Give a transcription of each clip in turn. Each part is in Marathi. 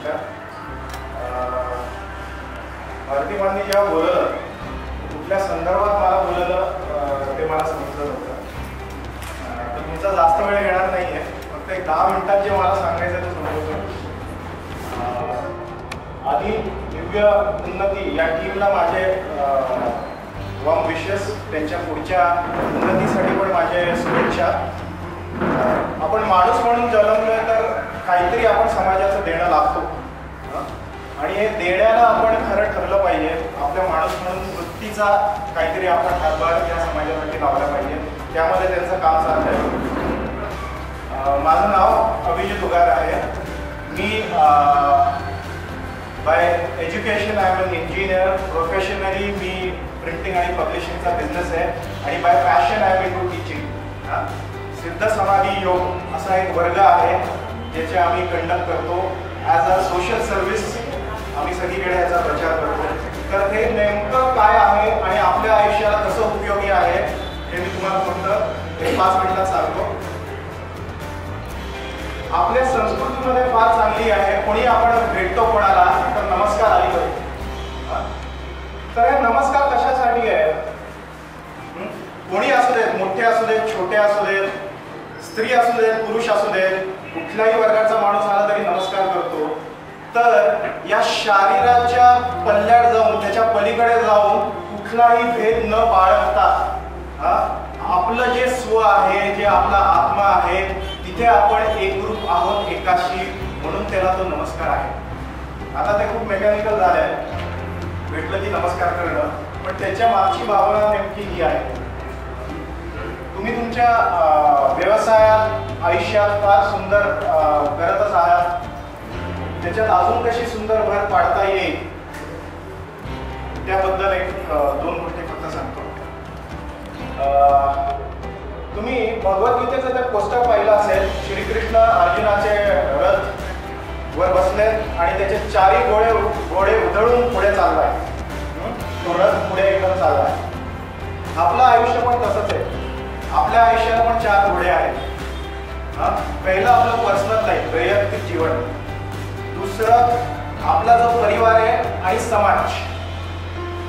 नमस्कार. भारतीमांनी जेव्हा बोललं, कुठल्या संदर्भात मला बोललं ते मला समजलं नव्हतं. तर तुमचा जास्त वेळ घेणार नाही आहे, फक्त एक 10 मिनिटात जे मला सांगायचं ते समजवतो. आधी दिव्य उन्नती या टीमला माझे वॉर्म विशेस, त्यांच्या पुढच्या उन्नतीसाठी पण माझे शुभेच्छा. आपण माणूस म्हणून जन्मलोय तर काहीतरी आपण समाजाचं देणं लागतो आणि हे देण्याला आपण खरं ठरलं पाहिजे. आपल्या माणूस म्हणून वृत्तीचा काहीतरी आपण हातभार त्या समाजासाठी लावला पाहिजे. त्यामध्ये त्यांचं काम चाललं आहे. माझं नाव अभिजित उगार आहे. मी by education I am an engineer. Professionally मी प्रिंटिंग आणि पब्लिशिंगचा बिझनेस आहे आणि by passion I am into teaching. Siddha Samadhi योग असा एक वर्ग आहे ज्याचे आम्ही कंडक्ट करतो ॲज अ सोशल सर्व्हिस. आम्ही सगळीकडे याचा प्रचार करतो. तर हे नेमकं काय आहे आणि आपल्या आयुष्याला कसं उपयोगी आहे हे मी तुम्हाला फक्त 5 मिनिटात सांगतो. आपल्या संस्कृतीमध्ये फार चांगली आहे. कोणी आपण भेटतो कोणाला तर नमस्कार आली पाहिजे. तर हे नमस्कार कशासाठी आहे? कोणी असू देत, मोठे असू देत, छोटे असू देत, स्त्री असू देत, पुरुष असू देत, कुठल्याही वर्गाचा माणूस आला तरी नमस्कार करतो. तर या शरीराच्या पल्ल्यात जाऊन, त्याच्या पलीकडे जाऊन कुठलाही भेद न बाळगता आपलं जे स्व आहे, जे आपला आत्मा आहे, तिथे आपण एकरूप आहोत एकाशी, म्हणून त्याला तो नमस्कार आहे. आता ते खूप मेकॅनिकल झालंय, भेटलं की नमस्कार करणं, पण त्याच्या मागची भावना नेमकी ही आहे. तुम्ही तुमच्या व्यवसायात, आयुष्यात फार सुंदर करतच आहात. त्याच्यात अजून कशी सुंदर भर पाडता येईल त्याबद्दल 2 गोष्टी फक्त सांगतो. तुम्ही भगवद्गीतेचं ते पोस्टर पाहिलं असेल. श्रीकृष्ण अर्जुनाचे रथ वर बसले आणि त्याचे 4 घोडे उधळून पुढे चाललाय. तो रथ पुढे एकदम चाललाय. आपलं आयुष्य पण तसंच आहे. आपल्या आयुष्याला पण 4 घोडे आहेत. पहिलं आपलं पर्सनल लाईफ, वैयक्तिक जीवन. दुसरं आपला जो परिवार आहे आणि समाज.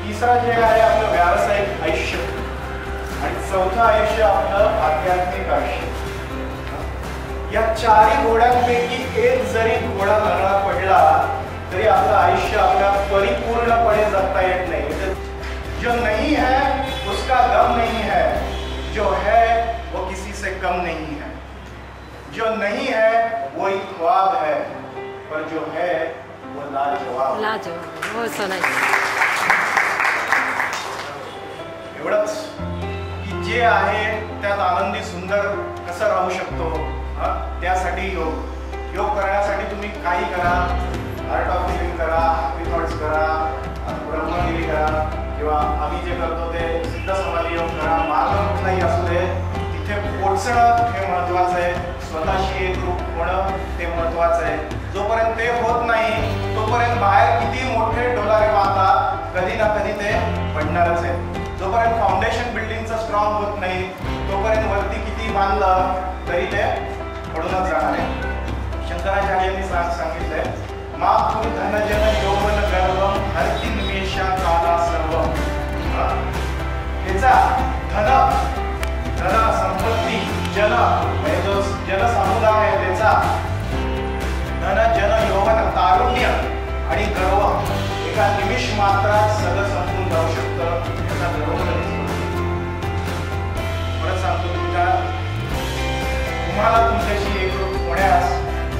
तिसरं जे आहे आपलं व्यावसायिक आयुष्य. आणि चौथं आयुष्य आपलं आध्यात्मिक आयुष्य. या 4 घोड्यांपैकी एक जरी घोडा लंगडा पडला तरी आपलं आयुष्य आपल्या परिपूर्णपणे जगता येत नाही. जो नहीं है उसका गम नहीं है, जो है वो किसी से कम नहीं है. जो नहीं है वो एक ख्वाब है, पर जो है वो लाजवाब. हो सनाई. एवढंच की जे आहे त्यात आनंदी सुंदर कसं राहू शकतो, त्यासाठी योग करण्यासाठी तुम्ही काही करा. आर्ट ऑफ लिव्हिंग करा, हॅपी थॉट्स करा, ब्रह्मगिरी करा, किंवा आम्ही जे करतो ते सिद्ध समाधी योग करा. मार्ग कुठलाही असू दे, तिथे पोचणं हे महत्त्वाचं आहे. स्वतःशी एकरूप होणं ते महत्त्वाचं आहे. जोपर्यंत ते होत नाही तोपर्यंत बाहेर किती मोठे डोलारे मारता, कधी ना कधी ते पडणारच आहे. जोपर्यंत फाउंडेशन बिल्डिंगचं स्ट्रॉंग होत नाही तोपर्यंत वरती किती बांधलं तरी ते पडूनच जाणार आहे. शंकराचार्यांनी सांगितलंय, मातृ धनजन यौवन गर्वम हरति निमेषा काला सर्वम. ह्याचा धन संपत्ती, जन म्हणजे जो जनसमुदाय आहे त्याचा धन, जन, यौवन, तारुण्य आणि गर्व एका निमिष मात्रात सगळं संपून जाऊ शकतं. याचा गर्व परत सांगतो, तुम्हाला तुमच्याशी एकरूप होण्यास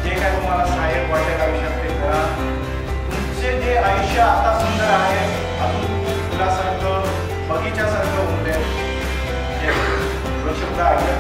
जे काय तुम्हाला सहाय्यक वाटेल आयुष्यात ते करा. तुमचे जे आयुष्य आता सुंदर आहे अजून फुलासारखं, बगीच्यासारखं होऊ दे. शब्द आहे